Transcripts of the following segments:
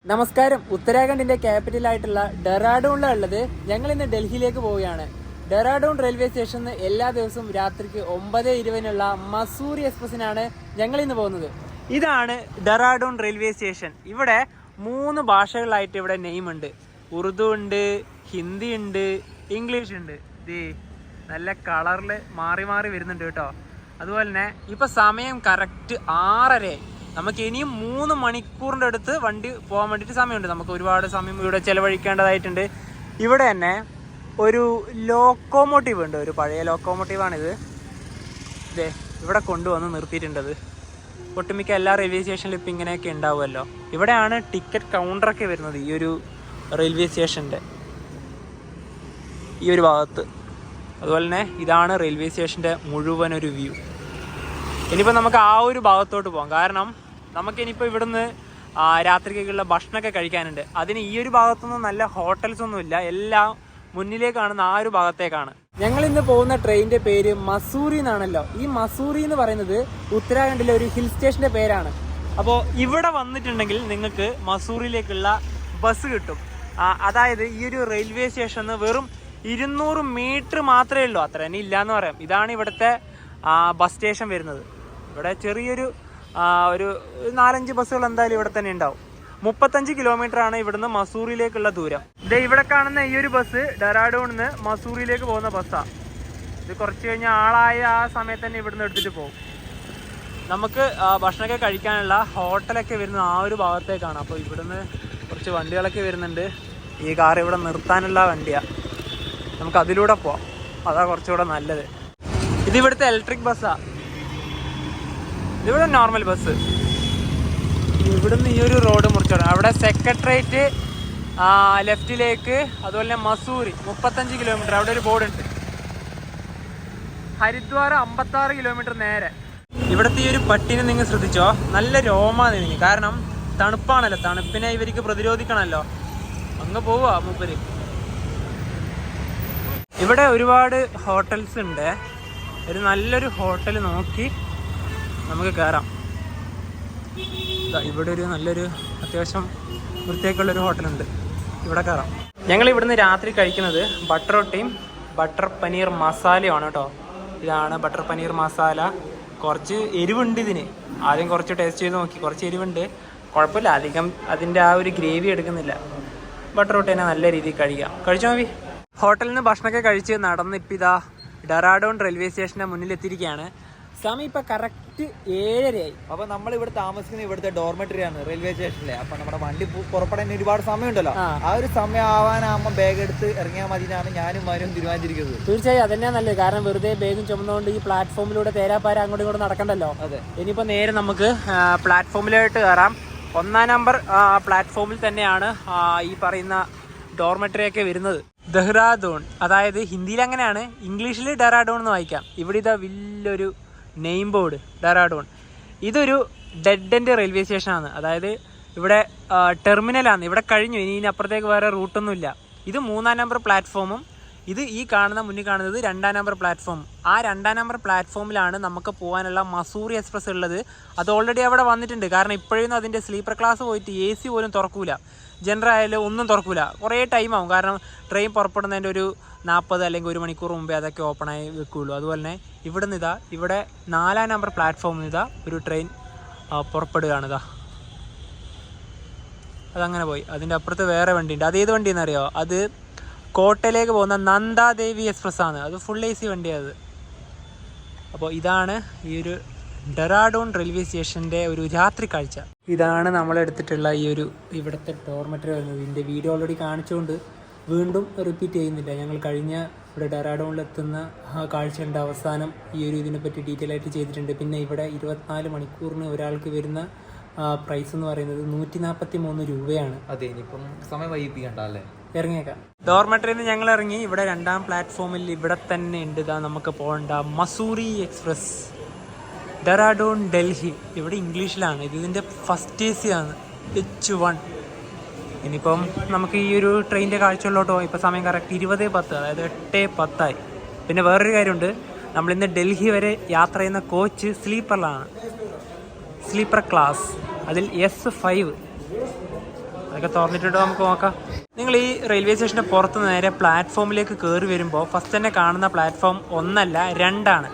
നമസ്കാരം. ഉത്തരാഖണ്ഡിന്റെ ക്യാപിറ്റലായിട്ടുള്ള ഡെറാഡൂണിലാണ് ഉള്ളത്. ഞങ്ങൾ ഇന്ന് ഡൽഹിയിലേക്ക് പോവുകയാണ്. ഡെറാഡൂൺ റെയിൽവേ സ്റ്റേഷനിൽ എല്ലാ ദിവസവും രാത്രിക്ക് 9:20 മസൂറി എക്സ്പ്രസിനാണ് ഞങ്ങൾ ഇന്ന് പോകുന്നത്. ഇതാണ് ഡെറാഡൂൺ റെയിൽവേ സ്റ്റേഷൻ. ഇവിടെ 3 ഭാഷകളായിട്ട് ഇവിടെ നെയിം ഉണ്ട്. ഉറുദു ഉണ്ട്, ഹിന്ദി ഉണ്ട്, ഇംഗ്ലീഷ് ഉണ്ട്. നല്ല കളറിൽ മാറി മാറി വരുന്നുണ്ട് കേട്ടോ. അതുപോലെ തന്നെ ഇപ്പൊ സമയം കറക്റ്റ് 6:30. നമുക്ക് ഇനിയും 3 മണിക്കൂറിൻ്റെ അടുത്ത് വണ്ടി പോകാൻ വേണ്ടിയിട്ട് സമയമുണ്ട്. നമുക്ക് ഒരുപാട് സമയം ഇവിടെ ചിലവഴിക്കേണ്ടതായിട്ടുണ്ട്. ഇവിടെ തന്നെ ഒരു ലോക്കോമോട്ടീവ് ഉണ്ട്, ഒരു പഴയ ലോക്കോമോട്ടീവാണിത്. ഇതേ ഇവിടെ കൊണ്ടുവന്ന് നിർത്തിയിട്ടുണ്ടത്. ഒട്ടുമിക്ക എല്ലാ റെയിൽവേ സ്റ്റേഷനിലും ഇപ്പം ഇങ്ങനെയൊക്കെ ഉണ്ടാവുമല്ലോ. ഇവിടെയാണ് ടിക്കറ്റ് കൗണ്ടറൊക്കെ വരുന്നത്, ഈ ഒരു റെയിൽവേ സ്റ്റേഷൻ്റെ ഈ ഒരു ഭാഗത്ത്. അതുപോലെ തന്നെ ഇതാണ് റെയിൽവേ സ്റ്റേഷൻ്റെ മുഴുവൻ ഒരു വ്യൂ. ഇനിയിപ്പോൾ നമുക്ക് ആ ഒരു ഭാഗത്തോട്ട് പോകാം. കാരണം നമുക്കിനിയിപ്പോൾ ഇവിടുന്ന് രാത്രിക്കുള്ള ഭക്ഷണമൊക്കെ കഴിക്കാനുണ്ട്. അതിന് ഈ ഒരു ഭാഗത്തൊന്നും നല്ല ഹോട്ടൽസ് ഒന്നുമില്ല, എല്ലാം മുന്നിലേക്ക് കാണുന്ന ആ ഒരു ഭാഗത്തേക്കാണ്. ഞങ്ങൾ ഇന്ന് പോകുന്ന ട്രെയിനിൻ്റെ പേര് മസൂറി എന്നാണല്ലോ. ഈ മസൂറി എന്ന് പറയുന്നത് ഉത്തരാഖണ്ഡിലെ ഒരു ഹിൽ സ്റ്റേഷൻ്റെ പേരാണ്. അപ്പോൾ ഇവിടെ വന്നിട്ടുണ്ടെങ്കിൽ നിങ്ങൾക്ക് മസൂറിയിലേക്കുള്ള ബസ് കിട്ടും. അതായത് ഈ ഒരു റെയിൽവേ സ്റ്റേഷനിൽ വെറും 200 മീറ്റർ മാത്രമേ ഉള്ളൂ, അത്ര തന്നെ ഇല്ലയെന്ന് പറയാം. ഇതാണ് ഇവിടുത്തെ ബസ് സ്റ്റേഷൻ വരുന്നത്. ഇവിടെ ചെറിയൊരു ഒരു 4-5 ബസ്സുകൾ എന്തായാലും ഇവിടെ തന്നെ ഉണ്ടാവും. 35 കിലോമീറ്ററാണ് ഇവിടുന്ന് മസൂറിയിലേക്കുള്ള ദൂരം. ഇത് ഇവിടെ കാണുന്ന ഈ ഒരു ബസ് ഡെറാഡൂണിൽ നിന്ന് മസൂറിയിലേക്ക് പോകുന്ന ബസ്സാണ്. ഇത് കുറച്ച് കഴിഞ്ഞാൽ ആളായ ആ സമയത്ത് തന്നെ ഇവിടുന്ന് എടുത്തിട്ട് പോകും. നമുക്ക് ഭക്ഷണമൊക്കെ കഴിക്കാനുള്ള ഹോട്ടലൊക്കെ വരുന്നത് ആ ഒരു ഭാഗത്തേക്കാണ്. അപ്പോൾ ഇവിടുന്ന് കുറച്ച് വണ്ടികളൊക്കെ വരുന്നുണ്ട്. ഈ കാർ ഇവിടെ നിർത്താനുള്ള വണ്ടിയാണ്. നമുക്ക് അതിലൂടെ പോവാം, അതാ കുറച്ചുകൂടെ നല്ലത്. ഇതിവിടുത്തെ ഇലക്ട്രിക് ബസ്സാണ്, ഇതിവിടെ നോർമൽ ബസ്. ഇവിടുന്ന് ഈ ഒരു റോഡ് മുറിച്ചോണം. അവിടെ സെക്രട്ടേറിയറ്റ് ലെഫ്റ്റിലേക്ക്, അതുപോലെ തന്നെ മസൂറി 35 കിലോമീറ്റർ, അവിടെ ഒരു ബോർഡ് ഉണ്ട്. ഹരിദ്വാർ 56 കിലോമീറ്റർ നേരെ. ഇവിടുത്തെ ഈ ഒരു പട്ടിനെ നിങ്ങൾ ശ്രദ്ധിച്ചോ, നല്ല രോമാണ് ഇതിന്. കാരണം തണുപ്പാണല്ലോ, തണുപ്പിനെ ഇവർക്ക് പ്രതിരോധിക്കണമല്ലോ. അങ്ങ് പോവാ മൂപ്പര്. ഇവിടെ ഒരുപാട് ഹോട്ടൽസ് ഉണ്ട്. ഒരു നല്ലൊരു ഹോട്ടൽ നോക്കി നമുക്ക് കയറാം. ഇവിടെ ഒരു നല്ലൊരു അത്യാവശ്യം വൃത്തിയൊക്കെയുള്ളൊരു ഹോട്ടലുണ്ട്, ഇവിടെ കയറാം. ഞങ്ങൾ ഇവിടുന്ന് രാത്രി കഴിക്കുന്നത് ബട്ടർ റൊട്ടിയും ബട്ടർ പനീർ മസാലയുമാണ് കേട്ടോ. ഇതാണ് ബട്ടർ പനീർ മസാല. കുറച്ച് എരിവുണ്ട് ഇതിന്. ആദ്യം കുറച്ച് ടേസ്റ്റ് ചെയ്ത് നോക്കി, കുറച്ച് എരിവുണ്ട്, കുഴപ്പമില്ല. അധികം അതിൻ്റെ ആ ഒരു ഗ്രേവി എടുക്കുന്നില്ല. ബട്ടർ റൊട്ടി തന്നെ നല്ല രീതിയിൽ കഴിക്കാം. കഴിച്ചോ മതി. ഹോട്ടലിൽ നിന്ന് ഭക്ഷണമൊക്കെ കഴിച്ച് നടന്നിപ്പോൾ ഇതാ ഡെറാഡൂൺ റെയിൽവേ സ്റ്റേഷൻ്റെ മുന്നിലെത്തിയിരിക്കുകയാണ്. സമയം ഇപ്പം കറക്റ്റ് 7:30. അപ്പോൾ നമ്മളിവിടെ താമസിക്കുന്നത് ഇവിടുത്തെ ഡോർമെറ്ററി ആണ് റെയിൽവേ സ്റ്റേഷനിലെ. അപ്പോൾ നമ്മുടെ വണ്ടി പുറപ്പെടാൻ ഒരുപാട് സമയമുണ്ടല്ലോ. ആ ഒരു സമയം ആവാനാകുമ്പോൾ ബാഗ് എടുത്ത് ഇറങ്ങിയാൽ മതി എന്നാണ് ഞാനും മനും തീരുമാനിച്ചിരിക്കുന്നത്. തീർച്ചയായും അതന്നെയാണ് നല്ലത്. കാരണം വെറുതെ ബാഗും ചുമന്നുകൊണ്ട് ഈ പ്ലാറ്റ്ഫോമിലൂടെ തേരാപ്പാര അങ്ങോട്ടും ഇങ്ങോട്ടും നടക്കണ്ടല്ലോ. അതെ. ഇനിയിപ്പോൾ നേരെ നമുക്ക് പ്ലാറ്റ്ഫോമിലോട്ട് കയറാം. 1-ാം നമ്പർ പ്ലാറ്റ്ഫോമിൽ തന്നെയാണ് ഈ പറയുന്ന ഡോർമെറ്ററിയൊക്കെ വരുന്നത്. ദെഹ്റാഡൂൺ, അതായത് ഹിന്ദിയിൽ അങ്ങനെയാണ്, ഇംഗ്ലീഷിൽ ഡെറാഡൂൺ എന്ന് വായിക്കാം. ഇവിടെ ഇതാ വലിയൊരു നെയിം ബോർഡ് ഡെറാഡൂൺ. ഇതൊരു ഡെഡ് എൻഡ് റെയിൽവേ സ്റ്റേഷനാണ്. അതായത് ഇവിടെ ടെർമിനലാണ്, ഇവിടെ കഴിഞ്ഞു, ഇനി അപ്പുറത്തേക്ക് വേറെ റൂട്ടൊന്നുമില്ല. ഇത് 3-ാം നമ്പർ പ്ലാറ്റ്ഫോമും ഇത് ഈ മുന്നിൽ കാണുന്നത് 2-ാം നമ്പർ പ്ലാറ്റ്ഫോം. ആ 2-ാം നമ്പർ പ്ലാറ്റ്ഫോമിലാണ് നമുക്ക് പോകാനുള്ള മസൂറി എക്സ്പ്രസ് ഉള്ളത്. അത് ഓൾറെഡി അവിടെ വന്നിട്ടുണ്ട്. കാരണം ഇപ്പോഴൊന്നും അതിൻ്റെ സ്ലീപ്പർ ക്ലാസ് പോയിട്ട് AC പോലും തുറക്കൂല, ജനറൽ ആയാലും ഒന്നും തുറക്കൂല. കുറേ ടൈം ആവും. കാരണം ട്രെയിൻ പുറപ്പെടുന്നതിൻ്റെ ഒരു 40 അല്ലെങ്കിൽ 1 മണിക്കൂർ മുമ്പേ അതൊക്കെ ഓപ്പണായി വെക്കുകയുള്ളൂ. അതുപോലെ തന്നെ ഇവിടെ നിന്ന് ഇവിടെ 4-ാം നമ്പർ പ്ലാറ്റ്ഫോമിൽ നിന്ന് ഒരു ട്രെയിൻ പുറപ്പെടുകയാണ്. അതങ്ങനെ പോയി. അതിൻ്റെ അപ്പുറത്ത് വേറെ വണ്ടിയുണ്ട്. അത് ഏത് വണ്ടിയെന്ന് അറിയാമോ? അത് കോട്ടയിലേക്ക് പോകുന്ന നന്ദാദേവി എക്സ്പ്രസ് ആണ്. അത് ഫുൾ AC വണ്ടിയാണ്. അപ്പോൾ ഇതാണ് ഈ ഒരു ഡെറാഡൂൺ റെയിൽവേ സ്റ്റേഷൻ്റെ ഒരു രാത്രി കാഴ്ച. ഇതാണ് നമ്മളെടുത്തിട്ടുള്ള ഈ ഒരു ഇവിടുത്തെ ഡോർമെറ്ററി വരുന്നത്. ഇതിൻ്റെ വീഡിയോ ഓൾറെഡി കാണിച്ചുകൊണ്ട് വീണ്ടും റിപ്പീറ്റ് ചെയ്യുന്നില്ല. ഞങ്ങൾ കഴിഞ്ഞ ഇവിടെ ഡെറാഡൂണിലെത്തുന്ന കാഴ്ചയുടെ അവസാനം ഈ ഒരു ഇതിനെപ്പറ്റി ഡീറ്റെയിൽ ആയിട്ട് ചെയ്തിട്ടുണ്ട്. പിന്നെ ഇവിടെ 24 മണിക്കൂറിന് ഒരാൾക്ക് വരുന്ന പ്രൈസ് എന്ന് പറയുന്നത് 143 രൂപയാണ്. അതെ, ഇനിയിപ്പം സമയം വൈകിപ്പിക്കണ്ട അല്ലേ, ഇറങ്ങിയേക്കാം. ഡോർമെറ്ററിയിൽ നിന്ന് ഞങ്ങൾ ഇറങ്ങി. ഇവിടെ 2-ാം പ്ലാറ്റ്ഫോമിൽ ഇവിടെ തന്നെ ഉണ്ട് നമുക്ക് പോകേണ്ട മസൂറി എക്സ്പ്രസ് ഡെറാഡൂൺ ഡൽഹി. ഇവിടെ ഇംഗ്ലീഷിലാണ്. ഇതിൻ്റെ ഫസ്റ്റ് AC ആണ്, H1. ഇനിയിപ്പം നമുക്ക് ഈ ഒരു ട്രെയിനിൻ്റെ കാഴ്ചകളിലോട്ട് പോകാം. ഇപ്പോൾ സമയം കറക്റ്റ് 20:10, അതായത് 8:10 പിന്നെ വേറൊരു കാര്യമുണ്ട്, നമ്മളിന്ന് ഡൽഹി വരെ യാത്ര ചെയ്യുന്ന കോച്ച് സ്ലീപ്പർ ക്ലാസ്, അതിൽ S5. അതൊക്കെ തുറന്നിട്ടുണ്ടോ നമുക്ക് നോക്കാം. നിങ്ങൾ ഈ റെയിൽവേ സ്റ്റേഷൻ്റെ പുറത്ത് നേരെ പ്ലാറ്റ്ഫോമിലേക്ക് കയറി വരുമ്പോൾ ഫസ്റ്റ് തന്നെ കാണുന്ന പ്ലാറ്റ്ഫോം 1 അല്ല 2 ആണ്.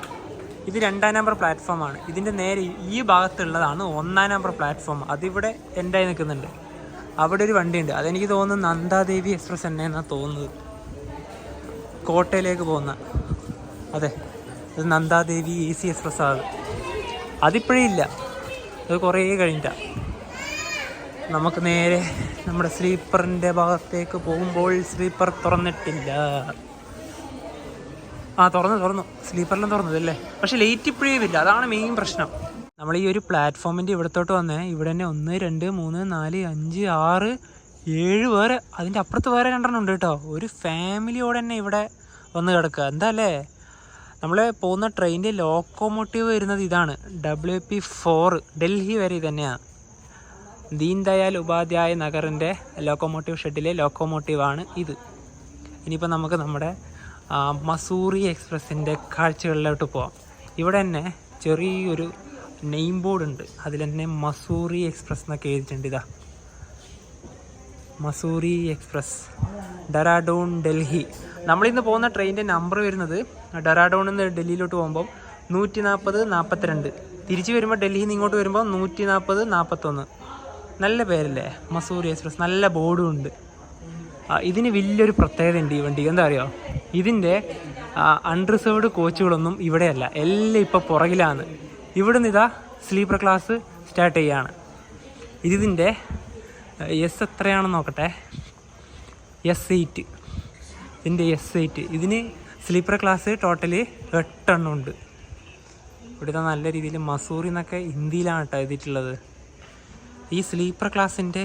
ഇത് 2-ാം നമ്പർ പ്ലാറ്റ്ഫോമാണ്. ഇതിൻ്റെ നേരെ ഈ ഭാഗത്തുള്ളതാണ് 1-ാം നമ്പർ പ്ലാറ്റ്ഫോം. അതിവിടെ എൻഡായി നിൽക്കുന്നുണ്ട്. അവിടെ ഒരു വണ്ടിയുണ്ട്, അതെനിക്ക് തോന്നുന്നു നന്ദാദേവി എക്സ്പ്രസ് തന്നെയെന്നാണ് തോന്നുന്നത്, കോട്ടയിലേക്ക് പോകുന്ന. അതെ, ഇത് നന്ദാദേവി AC എക്സ്പ്രസ് ആണ്. അതിപ്പോഴേ ഇല്ല, അത് കുറേ കഴിഞ്ഞിട്ടാണ്. നമുക്ക് നേരെ നമ്മുടെ സ്ലീപ്പറിൻ്റെ ഭാഗത്തേക്ക് പോകുമ്പോൾ സ്ലീപ്പർ തുറന്നിട്ടില്ല. തുറന്നു സ്ലീപ്പറിലും തുറന്നതല്ലേ, പക്ഷെ ലേറ്റ് ഇപ്പോഴേ ഇല്ല, അതാണ് മെയിൻ പ്രശ്നം. നമ്മൾ ഈ ഒരു പ്ലാറ്റ്ഫോമിൻ്റെ ഇവിടത്തോട്ട് വന്നേ, ഇവിടെ തന്നെ 1, 2, 3, 4, 5, 6, 7 വേറെ, അതിൻ്റെ അപ്പുറത്ത് വേറെ 2 ഉണ്ട് കേട്ടോ. ഒരു ഫാമിലിയോടെ തന്നെ ഇവിടെ വന്ന് കിടക്കുക. എന്താ അല്ലേ, നമ്മൾ പോകുന്ന ട്രെയിനിൻ്റെ ലോക്കോമോട്ടീവ് വരുന്നത് ഇതാണ്, WP4 ഡൽഹി വരെ തന്നെയാണ്. ദീൻ ദയാൽ ഉപാധ്യായ നഗറിൻ്റെ ലോക്കോമോട്ടീവ് ഷെഡിലെ ലോക്കോമോട്ടീവാണ് ഇത്. ഇനിയിപ്പോൾ നമുക്ക് നമ്മുടെ മസൂറി എക്സ്പ്രസിൻ്റെ കാഴ്ചകളിലോട്ട് പോവാം. ഇവിടെ തന്നെ ചെറിയൊരു നെയിം ബോർഡ് ഉണ്ട്, അതിൽ തന്നെ മസൂറി എക്സ്പ്രസ് എന്നൊക്കെ എഴുതിയിട്ടുണ്ട്. ഇതാ മസൂറി എക്സ്പ്രസ്, ഡെറാഡൂൺ ഡൽഹി. നമ്മളിന്ന് പോകുന്ന ട്രെയിനിൻ്റെ നമ്പർ വരുന്നത് ഡെറാഡൂണിൽ നിന്ന് ഡൽഹിയിലോട്ട് പോകുമ്പോൾ 140 42, തിരിച്ച് വരുമ്പോൾ ഡൽഹിയിൽ നിന്ന് ഇങ്ങോട്ട് വരുമ്പോൾ 140 41. നല്ല പേരല്ലേ മസൂറി എക്സ്പ്രസ്, നല്ല ബോർഡും ഉണ്ട്. ഇതിന് വലിയൊരു പ്രത്യേകത ഉണ്ട് ഈ വണ്ടിക്ക്. എന്താ അറിയോ, ഇതിൻ്റെ അൺറിസർവ്ഡ് കോച്ചുകളൊന്നും ഇവിടെയല്ല, എല്ലാം ഇപ്പോൾ പുറകിലാണ്. ഇവിടുന്ന് ഇതാ സ്ലീപ്പർ ക്ലാസ് സ്റ്റാർട്ട് ചെയ്യുകയാണ്. ഇതിൻ്റെ എസ് എത്രയാണെന്ന് നോക്കട്ടെ, S8. ഇതിൻ്റെ S8. ഇതിന് സ്ലീപ്പർ ക്ലാസ് ടോട്ടല് 8 എണ്ണം ഉണ്ട്. ഇവിടുത്തെ നല്ല രീതിയിൽ മസൂറി എന്നൊക്കെ ഹിന്ദിയിലാണ് കേട്ടോ എഴുതിയിട്ടുള്ളത്. ഈ സ്ലീപ്പർ ക്ലാസ്സിൻ്റെ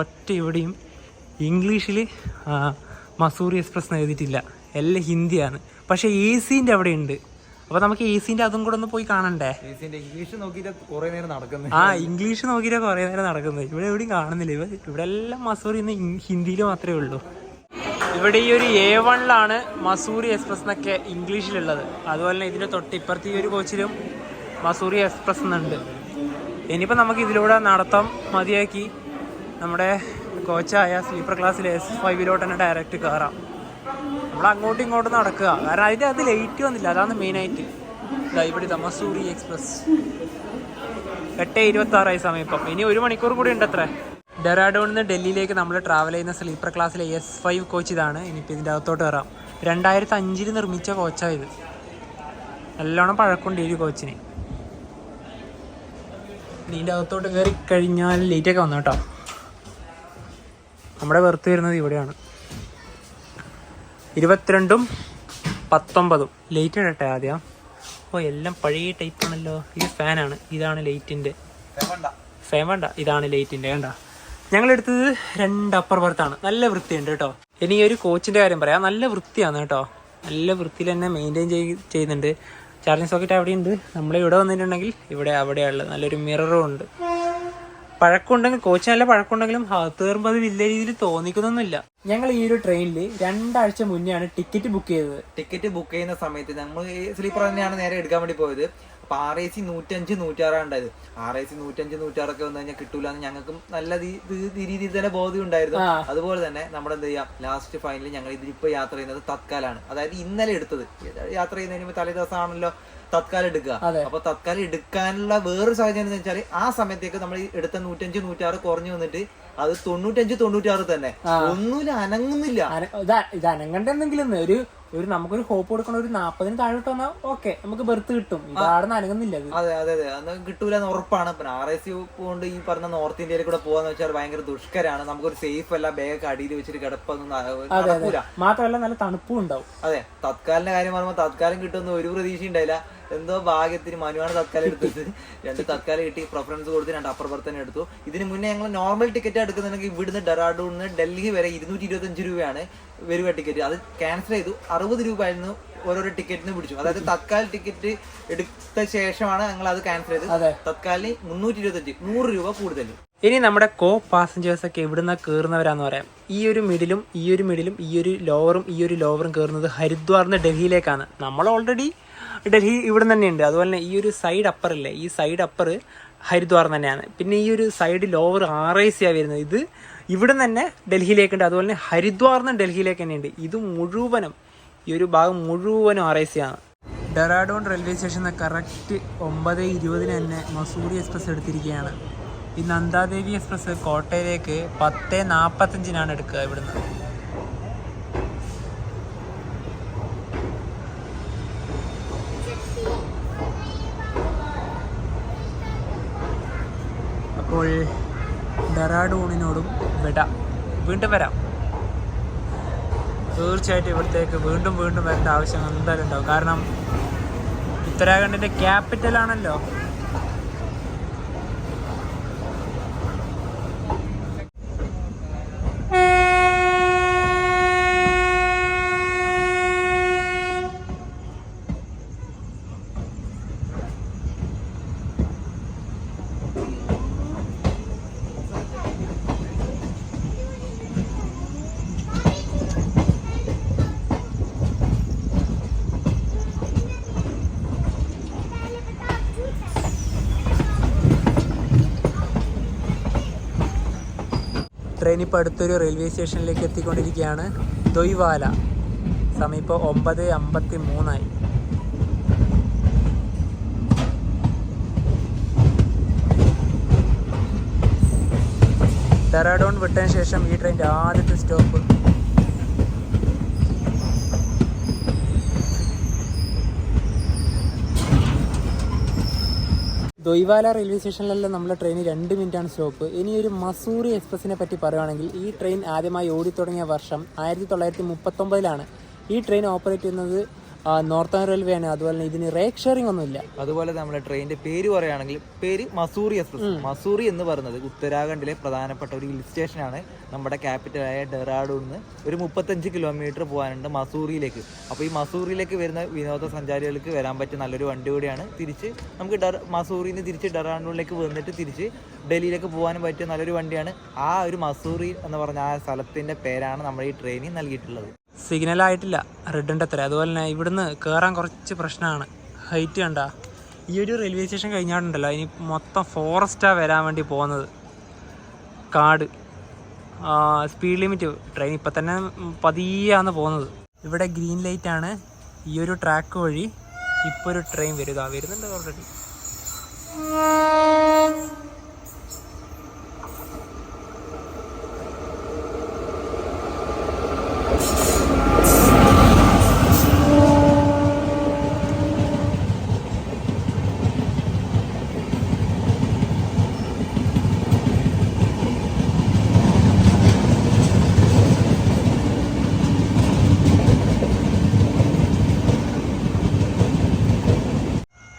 ഒറ്റ ഇവിടെയും ഇംഗ്ലീഷിൽ മസൂറി എക്സ്പ്രസ് എന്ന് എഴുതിയിട്ടില്ല, എല്ലാം ഹിന്ദിയാണ്. പക്ഷേ AC-ൻ്റെ അവിടെ ഉണ്ട്. അപ്പോൾ നമുക്ക് AC-ൻ്റെ അതും കൂടെ ഒന്ന് പോയി കാണണ്ടേ. ഇംഗ്ലീഷ് നോക്കിയിട്ട് കുറേ നേരം നടക്കുന്നത്. ഇംഗ്ലീഷ് നോക്കിയിട്ട് കുറേ നേരം നടക്കുന്നത്. ഇവിടെ എവിടെയും കാണുന്നില്ല. ഇവിടെ എല്ലാം മസൂറി എന്ന് ഹിന്ദിയിൽ മാത്രമേ ഉള്ളൂ. ഇവിടെ ഈ ഒരു A1-ലാണ് മസൂറി എക്സ്പ്രസ് എന്നൊക്കെ ഇംഗ്ലീഷിലുള്ളത്. അതുപോലെ തന്നെ ഇതിൻ്റെ തൊട്ടിപ്പുറത്ത് ഈ ഒരു കോച്ചിലും മസൂറി എക്സ്പ്രസ് എന്നുണ്ട്. ഇനിയിപ്പോൾ നമുക്ക് ഇതിലൂടെ നടത്തം മതിയാക്കി നമ്മുടെ കോച്ചായ സ്ലീപ്പർ ക്ലാസ്സിൽ S5-ലോട്ട് തന്നെ ഡയറക്റ്റ് കയറാം. നമ്മൾ അങ്ങോട്ടും ഇങ്ങോട്ടും നടക്കുക, കാരണം അതിൻ്റെ അത് ലേറ്റ് വന്നില്ല, അതാണ് മെയിനായിട്ട്. ഇവിടെ മസൂറി എക്സ്പ്രസ് 8:26 സമയം. ഇപ്പം ഇനി 1 മണിക്കൂർ കൂടി ഉണ്ട് അത്ര. ഡെറാഡൂണിൽ നിന്ന് ഡൽഹിയിലേക്ക് നമ്മൾ ട്രാവൽ ചെയ്യുന്ന സ്ലീപ്പർ ക്ലാസ്സിലെ S5 കോച്ച് ഇതാണ്. ഇനിയിപ്പോൾ ഇതിൻ്റെ അകത്തോട്ട് കയറാം. 2005 നിർമ്മിച്ച കോച്ചാണ് ഇത്. നല്ലോണം പഴക്കമുണ്ട് ഈ കോച്ചിന്. ഇതിൻ്റെ അകത്തോട്ട് കയറി കഴിഞ്ഞാൽ ലേറ്റൊക്കെ വന്നു കേട്ടോ. നമ്മുടെ ബർത്ത് വരുന്നത് ഇവിടെയാണ്. 22ഉം 19ഉം ലേറ്റ് ഇടട്ടെ ആദ്യം. എല്ലാം പഴയ ടൈപ്പാണല്ലോ. ഇത് ഫാനാണ്, ഇതാണ് ലൈറ്റിൻ്റെ. ഫാൻ വേണ്ട, ഇതാണ് ലൈറ്റിൻ്റെ. കണ്ട, ഞങ്ങളെടുത്തത് 2 അപ്പർ ബർത്താണ്. നല്ല വൃത്തിയുണ്ട് കേട്ടോ. ഇനി ഈ ഒരു കോച്ചിൻ്റെ കാര്യം പറയാം, നല്ല വൃത്തിയാണ് കേട്ടോ. നല്ല വൃത്തിയിൽ തന്നെ മെയിൻറ്റെയിൻ ചെയ്യുന്നുണ്ട്. ചാർജിങ് സോക്കറ്റ് അവിടെയുണ്ട്. നമ്മളിവിടെ വന്നിട്ടുണ്ടെങ്കിൽ അവിടെയുള്ളത് നല്ലൊരു മിററും ഉണ്ട്. പഴക്കമുണ്ടെങ്കിൽ, കോച്ച് നല്ല പഴക്കമുണ്ടെങ്കിലും അകത്ത് കയറുമ്പോൾ അത് വലിയ രീതിയിൽ തോന്നിക്കുന്നൊന്നുമില്ല. ഞങ്ങൾ ഈ ഒരു ട്രെയിനിൽ 2 ആഴ്ച മുന്നെയാണ് ടിക്കറ്റ് ബുക്ക് ചെയ്തത്. ടിക്കറ്റ് ബുക്ക് ചെയ്യുന്ന സമയത്ത് നമ്മൾ സ്ലീപ്പർ തന്നെയാണ് നേരെ എടുക്കാൻ വേണ്ടി പോയത്. അപ്പൊ RAC 105 106 ഉണ്ടായത്. RAC 105 106 ഒക്കെ വന്നു കഴിഞ്ഞാൽ കിട്ടൂല എന്ന് ഞങ്ങൾക്കും നല്ല രീതിയിൽ തന്നെ ബോധ്യം ഉണ്ടായിരുന്നു. അതുപോലെ തന്നെ നമ്മുടെ എന്ത് ചെയ്യാം, ലാസ്റ്റ് ഫൈനലിൽ ഞങ്ങൾ ഇതിലിപ്പോ യാത്ര ചെയ്യുന്നത് തത്കാലാണ്. അതായത് ഇന്നലെ എടുത്തത്. യാത്ര ചെയ്യുന്നതിന് തലേ ദിവസമാണല്ലോ തത്കാലം എടുക്കുക. അപ്പൊ തത്കാലം എടുക്കാനുള്ള വേറൊരു സാഹചര്യം എന്ന് വെച്ചാൽ ആ സമയത്തേക്ക് നമ്മൾ എടുത്ത 105 106 കുറഞ്ഞു വന്നിട്ട് അത് 95 96 തന്നെ. ഒന്നുമില്ല, അനങ്ങുന്നില്ല. ഇത് അനങ്ങണ്ടെന്നെങ്കിലും ഒരു നമുക്കൊരു ഹോപ്പ് കൊടുക്കണ ഒരു 40-ന് താഴോട്ട് വന്നാൽ ഓക്കെ, നമുക്ക് ബെർത്ത് കിട്ടും. ഇതാടെ അനങ്ങുന്നില്ല. അതെ അതെ അതെ, അത് കിട്ടൂല എന്ന് ഉറപ്പാണ്. പിന്നെ RAC കൊണ്ട് ഈ പറഞ്ഞ നോർത്ത് ഇന്ത്യയിൽ കൂടെ പോവാന്ന് വെച്ചാൽ ഭയങ്കര ദുഷ്കരാണ്. നമുക്കൊരു സേഫ് അല്ല, ബാഗ് അടിയിൽ വെച്ചിട്ട് കിടപ്പൊന്നും നടക്കൂല. മാത്രമല്ല നല്ല തണുപ്പും ഉണ്ടാവും. അതെ, തത്കാലിന്റെ കാര്യം പറയുമ്പോൾ തത്കാലം കിട്ടുമെന്ന് ഒരു പ്രതീക്ഷ ഉണ്ടായില്ല. എന്തോ ഭാഗ്യത്തിന് മനുവാണ് തത്കാലം എടുത്തത്. 2 തത്കാലം കിട്ടി, പ്രിഫറൻസ് കൊടുത്ത് 2 അപ്പർ ബർത്ത് തന്നെ എടുത്തു. ഇതിന് മുന്നേ ഞങ്ങൾ നോർമൽ ടിക്കറ്റ് എടുക്കുന്നുണ്ടെങ്കിൽ ഇവിടുന്ന് ഡെറാഡൂണിന് ഡൽഹി വരെ 225 രൂപയാണ് വരുക ടിക്കറ്റ്. അത് ക്യാൻസൽ ചെയ്തു. 60 രൂപ ആയിരുന്നു ഓരോരോ ടിക്കറ്റിന് പിടിച്ചു. അതായത് തത്കാൽ ടിക്കറ്റ് എടുത്ത ശേഷമാണ് ഞങ്ങൾ അത് ക്യാൻസൽ ചെയ്ത്. തത്കാലിന് 325, 100 രൂപ കൂടുതൽ. ഇനി നമ്മുടെ കോ പാസഞ്ചേഴ്സ് ഒക്കെ എവിടുന്ന കയറുന്നവരാന്ന് പറയാം. ഈ ഒരു മിഡിലും ഈ ഒരു ലോവറും കയറുന്നത് ഹരിദ്വാറിന്ന് ഡൽഹിയിലേക്കാണ്. നമ്മൾ ഓൾറെഡി ഡൽഹി ഇവിടെ തന്നെയുണ്ട്. അതുപോലെ തന്നെ ഈ ഒരു സൈഡ് അപ്പർ ഇല്ലേ, ഈ സൈഡ് അപ്പർ ഹരിദ്വാർ തന്നെയാണ്. പിന്നെ ഈ ഒരു സൈഡ് ലോവർ RAC വരുന്നത്. ഇത് ഇവിടെ നിന്ന് തന്നെ ഡൽഹിയിലേക്കുണ്ട്, അതുപോലെ തന്നെ ഹരിദ്വാറിൽ നിന്ന് ഡൽഹിയിലേക്ക് തന്നെ ഉണ്ട്. ഇത് മുഴുവനും ഈ ഒരു ഭാഗം മുഴുവനും RIC ആണ്. ഡെറാഡൂൺ റെയിൽവേ സ്റ്റേഷനിൽ കറക്റ്റ് 9:20 തന്നെ മസൂറി എക്സ്പ്രസ് എടുത്തിരിക്കുകയാണ്. ഈ നന്ദാദേവി എക്സ്പ്രസ് കോട്ടയിലേക്ക് 10:45 എടുക്കുക ഇവിടുന്ന്. അപ്പോൾ ഡെറാഡൂണിനോടും വീണ്ടും വരാം. തീർച്ചയായിട്ടും ഇവിടത്തേക്ക് വീണ്ടും വരേണ്ട ആവശ്യം എന്തായാലും ഉണ്ടാവും. കാരണം ഉത്തരാഖണ്ഡിൻ്റെ ക്യാപിറ്റലാണല്ലോ. ട്രെയിൻ ഇപ്പോൾ അടുത്തൊരു റെയിൽവേ സ്റ്റേഷനിലേക്ക് എത്തിക്കൊണ്ടിരിക്കുകയാണ്. ദൊയ്വാല. സമയം ഇപ്പോൾ 9:53. ഡെറാഡൂൺ വിട്ടതിന് ശേഷം ഈ ട്രെയിനിൻ്റെ ആദ്യത്തെ സ്റ്റോപ്പ് ദൊയ്വാല റെയിൽവേ സ്റ്റേഷനിലല്ല നമ്മുടെ ട്രെയിൻ 2 മിനിറ്റാണ് സ്റ്റോപ്പ്. ഇനി ഒരു മസൂറി എക്സ്പ്രസിനെ പറ്റി പറയുകയാണെങ്കിൽ ഈ ട്രെയിൻ ആദ്യമായി ഓടിത്തുടങ്ങിയ വർഷം 1939 ഈ ട്രെയിൻ ഓപ്പറേറ്റ് ചെയ്യുന്നത് നോർത്തേൺ റെയിൽവേ ആണ്. അതുപോലെ തന്നെ ഇതിന് റേക്ക് ഷെയറിംഗ് ഒന്നുമില്ല. അതുപോലെ നമ്മുടെ ട്രെയിനിന്റെ പേര് പറയുകയാണെങ്കിൽ പേര് മസൂറി എക്സ്പ്രസ്. മസൂറി എന്ന് പറയുന്നത് ഉത്തരാഖണ്ഡിലെ പ്രധാനപ്പെട്ട ഒരു ഹിൽ സ്റ്റേഷനാണ്. നമ്മുടെ ക്യാപിറ്റലായ ഡെറാഡൂണിൽ ഒരു 35 കിലോമീറ്റർ പോകാനുണ്ട് മസൂറിയിലേക്ക്. അപ്പോൾ ഈ മസൂറിയിലേക്ക് വരുന്ന വിനോദസഞ്ചാരികൾക്ക് വരാൻ പറ്റിയ നല്ലൊരു വണ്ടി കൂടിയാണ്. തിരിച്ച് നമുക്ക് മസൂറിയിൽ നിന്ന് തിരിച്ച് ഡെറാഡൂണിലേക്ക് വന്നിട്ട് തിരിച്ച് ഡൽഹിയിലേക്ക് പോകാനും പറ്റിയ നല്ലൊരു വണ്ടിയാണ്. ആ ഒരു മസൂറി എന്ന് പറഞ്ഞ ആ സ്ഥലത്തിൻ്റെ പേരാണ് നമ്മുടെ ഈ ട്രെയിനിൽ നൽകിയിട്ടുള്ളത്. സിഗ്നലായിട്ടില്ല, റെഡിൻ്റെ അത്ര. അതുപോലെ തന്നെ ഇവിടുന്ന് കയറാൻ കുറച്ച് പ്രശ്നമാണ്. ഹൈറ്റ് കണ്ട. ഈ ഒരു റെയിൽവേ സ്റ്റേഷൻ കഴിഞ്ഞാട്ടുണ്ടല്ലോ, ഇനി മൊത്തം ഫോറസ്റ്റാണ് വരാൻ വേണ്ടി പോകുന്നത്. കാട്. സ്പീഡ് ലിമിറ്റ് ട്രെയിൻ ഇപ്പം തന്നെ പതിയാണ് പോകുന്നത്. ഇവിടെ ഗ്രീൻ ലൈറ്റാണ്. ഈ ഒരു ട്രാക്ക് വഴി ഇപ്പോൾ ഒരു ട്രെയിൻ വരുന്നുണ്ട് ഓൾറെഡി.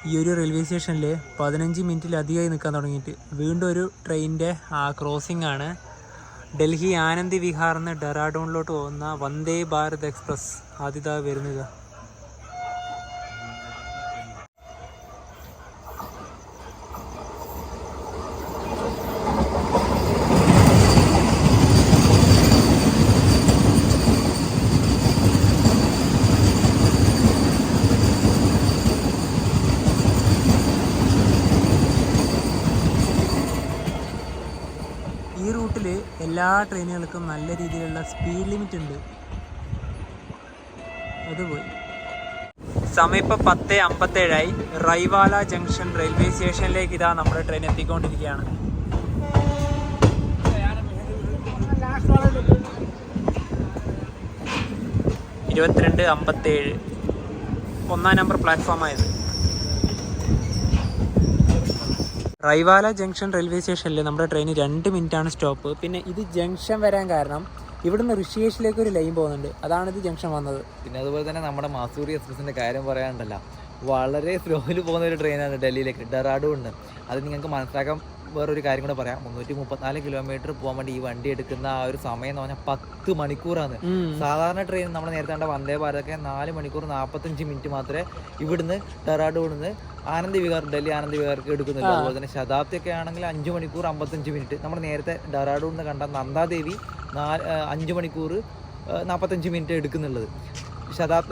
ഈ ഒരു റെയിൽവേ സ്റ്റേഷനിൽ 15 മിനിറ്റിലധികമായി നിൽക്കാൻ തുടങ്ങിയിട്ട് വീണ്ടും ഒരു ട്രെയിനിൻ്റെ ക്രോസിംഗ് ആണ്. ഡൽഹി ആനന്ദി വിഹാറിൽ നിന്ന് ഡെറാഡൂണിലോട്ട് പോകുന്ന വന്ദേ ഭാരത് എക്സ്പ്രസ് ആദ്യതാ വരുന്നത്. ഈ റൂട്ടിൽ എല്ലാ ട്രെയിനുകൾക്കും നല്ല രീതിയിലുള്ള സ്പീഡ് ലിമിറ്റ് ഉണ്ട്. അതുപോയി. സമയം ഇപ്പോൾ 10:57. റൈവാല ജംഗ്ഷൻ റെയിൽവേ സ്റ്റേഷനിലേക്ക് ഇതാ നമ്മുടെ ട്രെയിൻ എത്തിക്കൊണ്ടിരിക്കുകയാണ്. ഇരുപത്തിരണ്ട് 57 1-ാം നമ്പർ പ്ലാറ്റ്ഫോമായത്. റൈവാല ജംഗ്ഷൻ റെയിൽവേ സ്റ്റേഷനിൽ നമ്മുടെ ട്രെയിൻ 2 മിനിറ്റാണ് സ്റ്റോപ്പ്. പിന്നെ ഇത് ജംഗ്ഷൻ വരാൻ കാരണം ഇവിടുന്ന് ഋഷികേശിലേക്ക് ഒരു ലൈൻ പോകുന്നുണ്ട്, അതാണ് ഇത് ജംഗ്ഷൻ വന്നത്. പിന്നെ അതുപോലെ തന്നെ നമ്മുടെ മസൂറി എക്സ്പ്രസിൻ്റെ കാര്യം പറയാനുണ്ടല്ലോ, വളരെ സ്ലോയിൽ പോകുന്ന ഒരു ട്രെയിനാണ് ഡൽഹിയിലേക്ക്, ഡെറാഡൂണിന്. അത് നിങ്ങൾക്ക് മനസ്സിലാക്കാൻ വേറൊരു കാര്യം കൂടെ പറയാം. 334 കിലോമീറ്റർ പോകാൻ വേണ്ടി ഈ വണ്ടി എടുക്കുന്ന ആ ഒരു സമയം എന്ന് പറഞ്ഞാൽ 10 മണിക്കൂറാണ്. സാധാരണ ട്രെയിൻ നമ്മൾ നേരത്തെ കണ്ട വന്ദേ ഭാരതൊക്കെ 4 മണിക്കൂർ 45 മിനിറ്റ് മാത്രമേ ഇവിടുന്ന് ഡെറാഡൂണിൽ നിന്ന് ആനന്ദി വിഹാർ ഡൽഹി ആനന്ദി വിഹാർക്ക് എടുക്കുന്നില്ല. അതുപോലെ തന്നെ ശതാബ്ദി ഒക്കെ ആണെങ്കിൽ 5 മണിക്കൂർ 55 മിനിറ്റ്. നമ്മൾ നേരത്തെ ഡെറാഡൂണിൽ നിന്ന് കണ്ട നന്ദാദേവി 5 മണിക്കൂർ 45 മിനിറ്റ് എടുക്കുന്നുള്ളത്.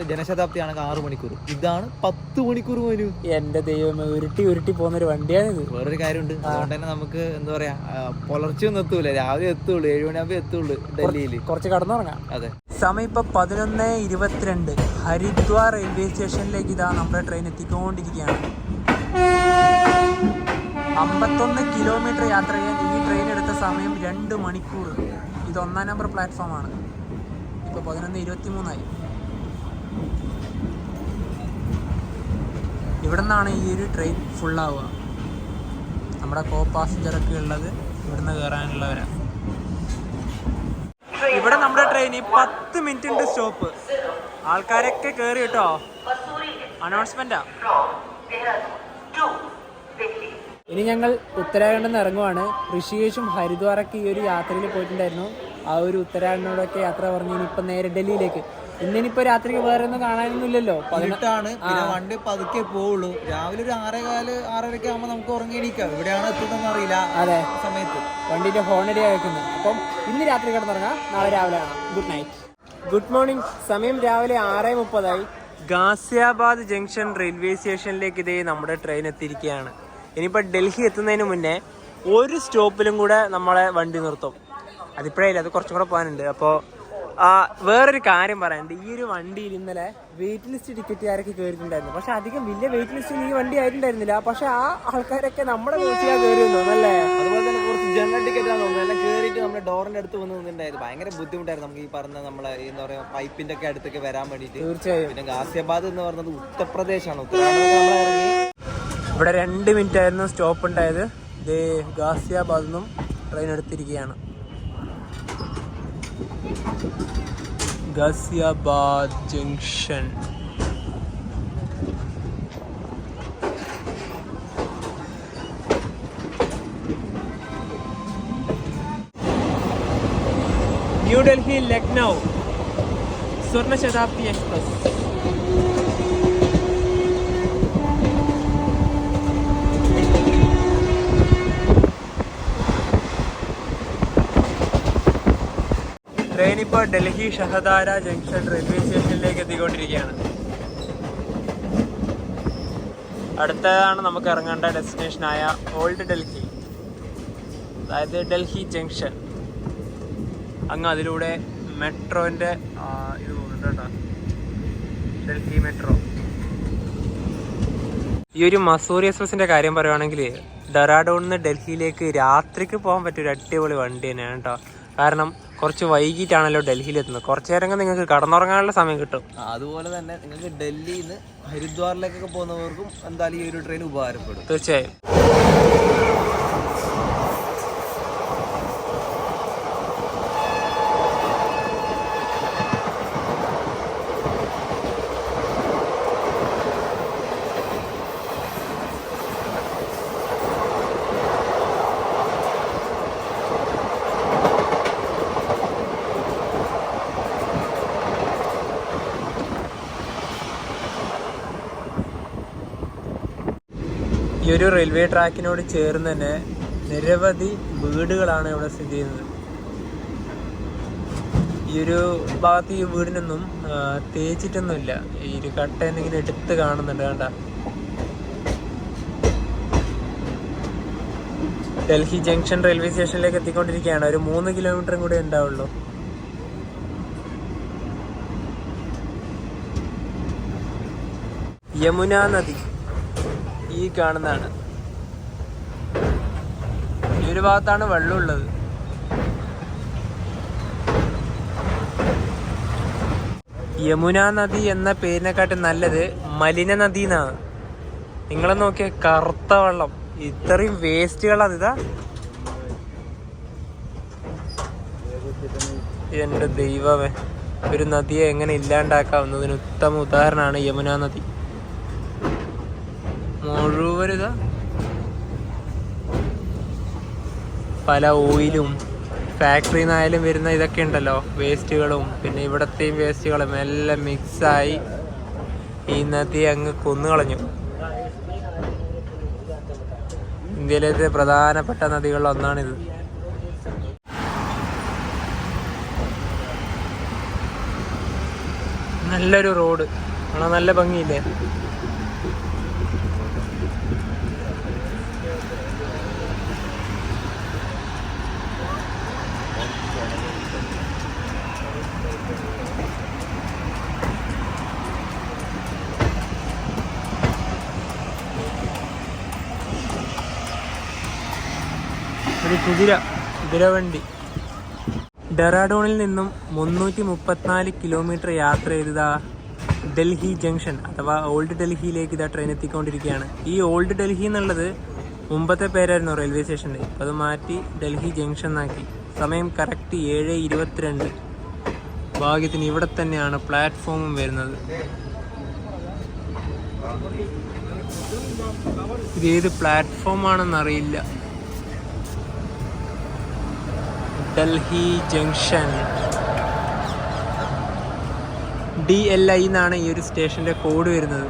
ജനശതാബ്ദിയാണെങ്കിൽ 6 മണിക്കൂർ, ഇതാണ് 10 മണിക്കൂർ പോലും. എന്റെ ദൈവമേ, ഉരുട്ടി പോകുന്നൊരു വണ്ടിയാണിത്. വേറൊരു കാര്യമുണ്ട്, അതുകൊണ്ട് തന്നെ നമുക്ക് എന്താ പറയാ, പുലർച്ചെ ഒന്നും എത്തൂല, രാവിലെ എത്തുള്ളൂ, 7 മണിയാകുമ്പോ എത്തുള്ളൂ ഡൽഹിയിൽ. കുറച്ച് കടന്നുറങ്ങാം. അതെ, സമയം ഇപ്പൊ 11:22. ഹരിദ്വാർ റെയിൽവേ സ്റ്റേഷനിലേക്ക് ഇതാ നമ്മുടെ ട്രെയിൻ എത്തിക്കൊണ്ടിരിക്കുകയാണ്. 51 കിലോമീറ്റർ യാത്ര ചെയ്യാൻ ഈ ട്രെയിൻ എടുത്ത സമയം 2 മണിക്കൂർ. ഇത് 1-ാം നമ്പർ പ്ലാറ്റ്ഫോമാണ്. ഇപ്പോൾ 11:23 ഇവിടെ നിന്നാണ് ഈ ഒരു ട്രെയിൻ ഫുള്ളാവുക. നമ്മുടെ കോ പാസഞ്ചറൊക്കെ ഉള്ളത് ഇവിടുന്ന് കയറാനുള്ളവരാണ്. ഇവിടെ നമ്മുടെ ട്രെയിൻ 10 മിനിറ്റ് ഉണ്ട് സ്റ്റോപ്പ്. ആൾക്കാരൊക്കെ കയറി കേട്ടോ, അനൗൺസ്മെന്റാ. ഇനി ഞങ്ങൾ ഉത്തരാഖണ്ഡിൽ നിന്ന് ഇറങ്ങുവാണ്. ഋഷികേശും ഹരിദ്വാറൊക്കെ ഈ ഒരു യാത്രയിൽ പോയിട്ടുണ്ടായിരുന്നു. ആ ഒരു ഉത്തരാഖണ്ഡിനോടൊക്കെ യാത്ര പറഞ്ഞ് ഇനിയിപ്പോൾ നേരെ ഡൽഹിയിലേക്ക്. ഇന്നിനിപ്പോൾ രാത്രിക്ക് വേറെ ഒന്നും കാണാനൊന്നും ഇല്ലല്ലോ, 18 പിന്നെ വണ്ടി പതുക്കെ പോവുള്ളൂ. രാവിലെ ഒരു 6:15 6:30 ആകുമ്പോൾ നമുക്ക് ഉറങ്ങിയിരിക്കാം. ഇവിടെയാണ് എത്തുന്നതെന്ന് അറിയില്ല. അതെ, സമയത്ത് വണ്ടിന്റെ ഹോണടി കേൾക്കുന്നത്. അപ്പം ഇന്ന് രാത്രി കിടന്നുറങ്ങാം, നാളെ രാവിലെ കാണാം. Good night. Good morning. സമയം രാവിലെ 6:30. ഗാസിയാബാദ് ജംഗ്ഷൻ റെയിൽവേ സ്റ്റേഷനിലേക്ക് ഇതേ നമ്മുടെ ട്രെയിൻ എത്തിയിരിക്കുകയാണ്. ഇനിയിപ്പോൾ ഡൽഹി എത്തുന്നതിന് മുന്നേ ഒരു സ്റ്റോപ്പിലും കൂടെ നമ്മളെ വണ്ടി നിർത്തും. അതിപ്പോഴേ ഇല്ല, അത് കുറച്ചും കൂടെ പോകാനുണ്ട്. അപ്പോൾ വേറൊരു കാര്യം പറയാനുണ്ട്. ഈ ഒരു വണ്ടിയിൽ ഇന്നലെ വെയിറ്റ് ലിസ്റ്റ് ടിക്കറ്റുകാരൊക്കെ കയറിയിട്ടുണ്ടായിരുന്നു. പക്ഷെ അധികം വലിയ വെയിറ്റ് ലിസ്റ്റിൽ ഈ വണ്ടി ആയിട്ടുണ്ടായിരുന്നില്ല. പക്ഷെ ആ ആൾക്കാരൊക്കെ നമ്മുടെ കോച്ചിലാണ് കയറി വന്നല്ലേ. അതുപോലെ തന്നെ കുറച്ച് ജനറൽ ടിക്കറ്റ് ആണ് തോന്നുന്നത്, എല്ലാം കയറിയിട്ട് നമ്മുടെ ഡോറിന്റെ അടുത്ത് വന്ന് നിന്നിട്ടുണ്ടായിരുന്നു. ഭയങ്കര ബുദ്ധിമുട്ടായിരുന്നു നമുക്ക് ഈ പറഞ്ഞ നമ്മളെ എന്താ പറയുക പൈപ്പിന്റെ ഒക്കെ അടുത്തൊക്കെ വരാൻ വേണ്ടിയിട്ട്. തീർച്ചയായും. പിന്നെ ഗാസിയാബാദ് എന്ന് പറയുന്നത് ഉത്തർപ്രദേശാണ്. ഉത്തരാഖണ്ഡ് ഇവിടെ 2 മിനിറ്റ് ആയിരുന്നു സ്റ്റോപ്പ് ഉണ്ടായത്. ഇത് ഗാസിയാബാദിൽ നിന്നും ട്രെയിൻ എടുത്തിരിക്കുകയാണ്. ഗാസിയാബാദ് ജംഗ്ഷൻ. ന്യൂഡൽഹി ലക്നൗ സ്വർണ്ണ ശതാബ്ദി എക്സ്പ്രസ്. ട്രെയിൻ ഇപ്പോൾ ഡൽഹി ഷഹദാര ജംഗ്ഷൻ റെയിൽവേ സ്റ്റേഷനിലേക്ക് എത്തിക്കൊണ്ടിരിക്കുകയാണ്. അടുത്തതാണ് നമുക്ക് ഇറങ്ങേണ്ട ഡെസ്റ്റിനേഷനായ ഓൾഡ് ഡൽഹി, അതായത് ഡൽഹി ജംഗ്ഷൻ. അങ്ങ് അതിലൂടെ മെട്രോൻ്റെ ഇത് പോകുന്നുണ്ട് കേട്ടോ, ഡൽഹി മെട്രോ. ഈ ഒരു മസൂറി എക്സ്പ്രസിൻ്റെ കാര്യം പറയുവാണെങ്കിൽ ഡെറാഡൂണിൽ നിന്ന് ഡൽഹിയിലേക്ക് രാത്രിക്ക് പോകാൻ പറ്റിയൊരു അടിപൊളി വണ്ടി തന്നെയാണ് കേട്ടോ. കാരണം കുറച്ച് വൈകിട്ടാണല്ലോ ഡൽഹിയിൽ എത്തുന്നത്. കുറച്ച് നേരം നിങ്ങൾക്ക് കടന്നുറങ്ങാനുള്ള സമയം കിട്ടും. അതുപോലെ തന്നെ നിങ്ങൾക്ക് ഡൽഹിയിൽ നിന്ന് ഹരിദ്വാറിലേക്കൊക്കെ പോകുന്നവർക്കും എന്തായാലും ഈ ഒരു ട്രെയിൻ ഉപകാരപ്പെടും. തീർച്ചയായും. ഈ ഒരു റെയിൽവേ ട്രാക്കിനോട് ചേർന്ന് തന്നെ നിരവധി വീടുകളാണ് ഇവിടെ സ്ഥിതി ചെയ്യുന്നത്. ഈ ഒരു ഭാഗത്ത് ഈ വീടിനൊന്നും തേച്ചിട്ടൊന്നുമില്ല. ഈ ഒരു കട്ട എന്തെങ്കിലും എടുത്ത് കാണുന്നുണ്ട് കണ്ട. ഡൽഹി ജംഗ്ഷൻ റെയിൽവേ സ്റ്റേഷനിലേക്ക് എത്തിക്കൊണ്ടിരിക്കുകയാണ്. ഒരു 3 കിലോമീറ്ററും കൂടെ ഉണ്ടാവുള്ളൂ. യമുന നദി ഈ കാണുന്നതാണ്. ഈ ഒരു ഭാഗത്താണ് വെള്ളമുള്ളത്. യമുന നദി എന്ന പേരിനെക്കാട്ടി നല്ലത് മലിന നദി എന്നാണ്. നിങ്ങളെ നോക്കിയ കറുത്ത വെള്ളം, ഇത്രയും വേസ്റ്റുകളാണ്. ഇതാ എൻ്റെ ദൈവമേ, ഒരു നദിയെ എങ്ങനെ ഇല്ലാണ്ടാക്കാവുന്നതിന് ഉത്തമ ഉദാഹരണമാണ് യമുന നദി. മുഴുവനിതാ പല ഓയിലും ഫാക്ടറിയിൽ നിന്നായാലും വരുന്ന ഇതൊക്കെ ഉണ്ടല്ലോ, വേസ്റ്റുകളും പിന്നെ ഇവിടത്തെയും വേസ്റ്റുകളും എല്ലാം മിക്സായി ഈ നദി അങ്ങ് കൊന്നുകളഞ്ഞു. ഇന്ത്യയിലെ പ്രധാനപ്പെട്ട നദികളിൽ ഒന്നാണിത്. നല്ലൊരു റോഡ് കാണാൻ നല്ല ഭംഗിയില്ലേ. ഒരു കുതിരവണ്ടി. ഡെറാഡൂണിൽ നിന്നും 334 കിലോമീറ്റർ യാത്ര ചെയ്തതാ ഡൽഹി ജംഗ്ഷൻ അഥവാ ഓൾഡ് ഡൽഹിയിലേക്ക് ഇതാ ട്രെയിൻ എത്തിക്കൊണ്ടിരിക്കുകയാണ്. ഈ ഓൾഡ് ഡൽഹി എന്നുള്ളത് മുമ്പത്തെ പേരായിരുന്നു റെയിൽവേ സ്റ്റേഷൻ്റെ. അപ്പോൾ അത് മാറ്റി ഡൽഹി ജംഗ്ഷൻ എന്നാക്കി. സമയം കറക്റ്റ് 7:22. ഭാഗ്യത്തിന് ഇവിടെ തന്നെയാണ് പ്ലാറ്റ്ഫോമും വരുന്നത്. ഇത് ഏത് പ്ലാറ്റ്ഫോമാണെന്നറിയില്ല. ഡൽഹി ജംഗ്ഷൻ DLI എന്നാണ് ഈ ഒരു സ്റ്റേഷന്റെ കോഡ് വരുന്നത്.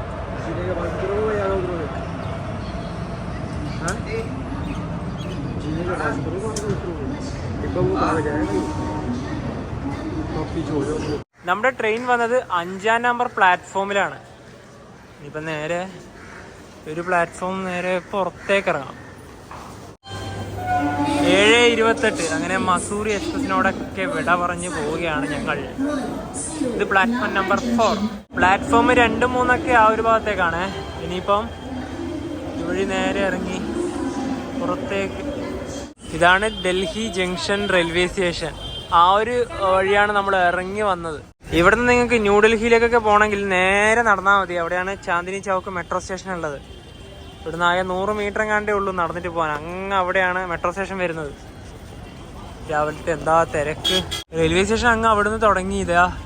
നമ്മുടെ ട്രെയിൻ വന്നത് 5ാം നമ്പർ പ്ലാറ്റ്ഫോമിലാണ്. ഇനിയിപ്പോൾ നേരെ ഒരു പ്ലാറ്റ്ഫോം നേരെ പുറത്തേക്ക് ഇറങ്ങാം. 7:28. അങ്ങനെ മസൂറി എക്സ്പ്രസിനോടൊക്കെ വിട പറഞ്ഞ് പോവുകയാണ് ഞങ്ങൾ. ഇത് പ്ലാറ്റ്ഫോം നമ്പർ 4. പ്ലാറ്റ്ഫോം 2, 3 ആ ഒരു ഭാഗത്തേക്കാണ്. ഇനിയിപ്പം ഇവഴി നേരെ ഇറങ്ങി പുറത്തേക്ക്. ഇതാണ് ഡൽഹി ജംഗ്ഷൻ റെയിൽവേ സ്റ്റേഷൻ. ആ ഒരു വഴിയാണ് നമ്മൾ ഇറങ്ങി വന്നത്. ഇവിടെ നിന്ന് നിങ്ങൾക്ക് ന്യൂഡൽഹിയിലേക്കൊക്കെ പോകണമെങ്കിൽ നേരെ നടന്നാൽ മതി. അവിടെയാണ് ചാന്ദിനി ചൗക്ക് മെട്രോ സ്റ്റേഷൻ ഉള്ളത്. ഇവിടുന്ന് ആകെ 100 മീറ്റർ എങ്ങാണ്ടേ ഉള്ളൂ നടന്നിട്ട് പോകാൻ. അങ്ങ് അവിടെയാണ് മെട്രോ സ്റ്റേഷൻ വരുന്നത്. രാവിലത്തെ എന്താ തിരക്ക്. റെയിൽവേ സ്റ്റേഷൻ അങ്ങ് അവിടെ നിന്ന് തുടങ്ങി.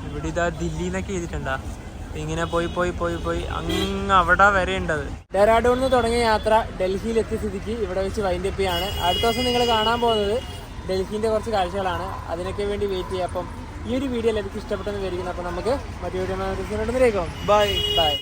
ഇവിടെ ദില്ലി എന്നൊക്കെ ചെയ്തിട്ടുണ്ടാ. ഇങ്ങനെ പോയി അങ്ങ് അവിടെ വരെ ഉണ്ടത്. ഡെറാഡൂണിൽ നിന്ന് തുടങ്ങിയ യാത്ര ഡൽഹിയിലെത്തിയ സ്ഥിതിക്ക് ഇവിടെ വെച്ച് വൈൻഡപ്പ് ചെയ്യാണ്. അടുത്ത ദിവസം നിങ്ങൾ കാണാൻ പോകുന്നത് ഡൽഹിന്റെ കുറച്ച് കാഴ്ചകളാണ്. അതിനൊക്കെ വേണ്ടി വെയിറ്റ് ചെയ്യാം. അപ്പം ഈ ഒരു വീഡിയോ എല്ലാവർക്കും ഇഷ്ടപ്പെട്ടെന്ന് വിചാരിക്കുന്നു. അപ്പം നമുക്ക് മറ്റു വീഡിയോ ബൈ.